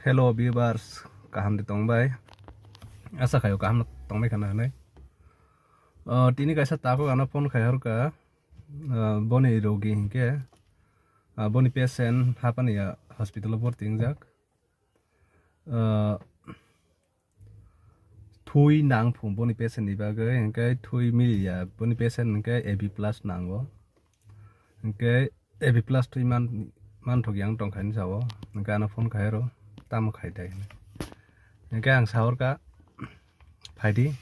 Hello viewers, kaham di tongbai. Asa kayo kaham tongbai kana nai. Tini kaisa tako kana phone khayar ka boni rogi hinke boni patient hapani ya hospital bhorti jak. Thui nang phum boni patient ni bagai hinke thui mil ya boni patient hinke AB+ nangbo. Hinke AB+ thui man thok yang tong khain sawo. Hinke ana phone khayaro tam khai dai. Hinke ang sahur ka Haidi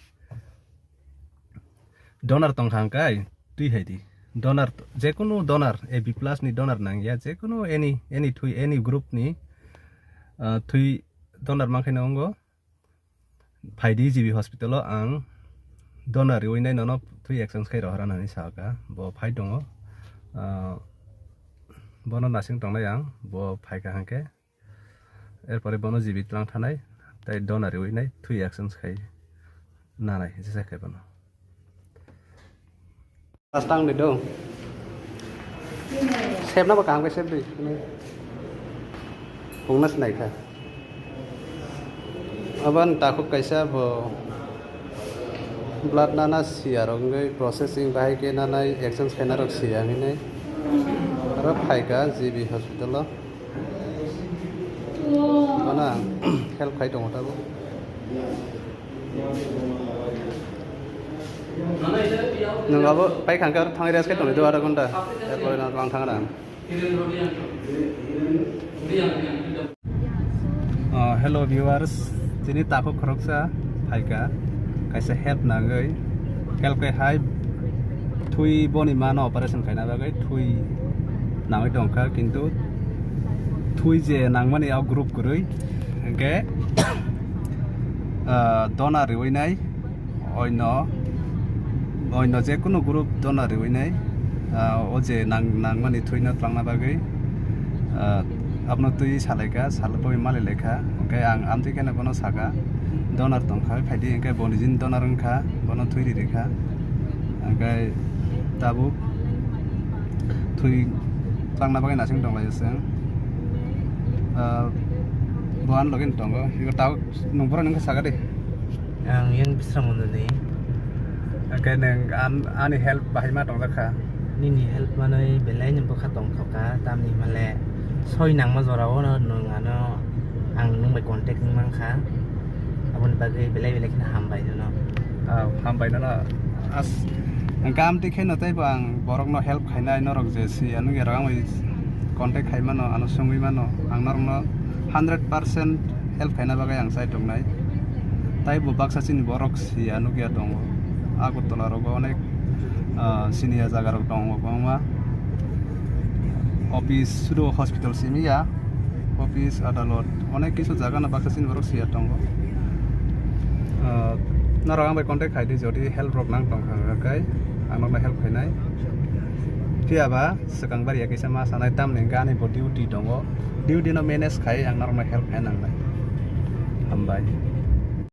donor tong hangkai tui haidi donor jekunu donor AB+ ni donor nang ya jekunu any thui any group ni thui donor mangkhaina ongo Haidi GB hospital ang donor oinai nono thui exchange khai rohara nani saka bo phai dongo bono nasing tongnai ang bo phai ka hangke erpore bono GB tlang thanai tai donor oinai thui exchange khai nanai jesa khai bono Pastang di dong. Save na ba kang ka save di. Kung nas nai ka. Aban takut kaisa bo blood nana siarong ngai processing bahai ke nana exchange kana rok siang ini. Aro phai ka GB hospital lo. Mana help khai dong ta bo. Nunggu pai kanker tangi res keton itu ada konda. Kalau nak lang tangan. Hello viewers, sini tapo keroksa, hai ka, kaisa help nagai, help kai hai, thui boni mana operation kai nagai, thui nagai dongka, kintu thui je nangmani au group kurui, ke donor riwinai, oino jekunu group donor riwinai, oje nangmani thui na tlangna bagai, apno tui salaika salapoi mali lekha kai ang amti kena bono saka donor tongkha phaidi kai bonijin donor ngkha bono thui ri rekha kai tabu thui tlangna bagai nasing tonglai aseng boan login tongo iko taw nungpura nungkha saka de ang yang bisram mundu ni kai neng ani help bahima tongjakha nini help manai belai nyampo khatong thoka tamni male soi nang ma jorao no nungano ang nung bai contact nung mangkha abon bagai belai kena hambai no hambai na as ang kam ti kheno tai bang borok no help khainai norok je si anu ge rang oi contact khai mano anu sungui mano ang norok no 100% help khaina bagai ang sai tongnai tai bo baksa sin borok si anu ge tongo Aguttola rogo onek senior jaga rok tongo bangma office sudo hospital simia office adalot onek kisu jaga na baksa sin borok sia tongo narang bai contact khai di jodi help rok nang tong kai amang bai help khainai tiaba sekang bari kaisa ma sanai tam ning gani bo duty tongo duty no manage khai ang narang bai help khainang bai hambai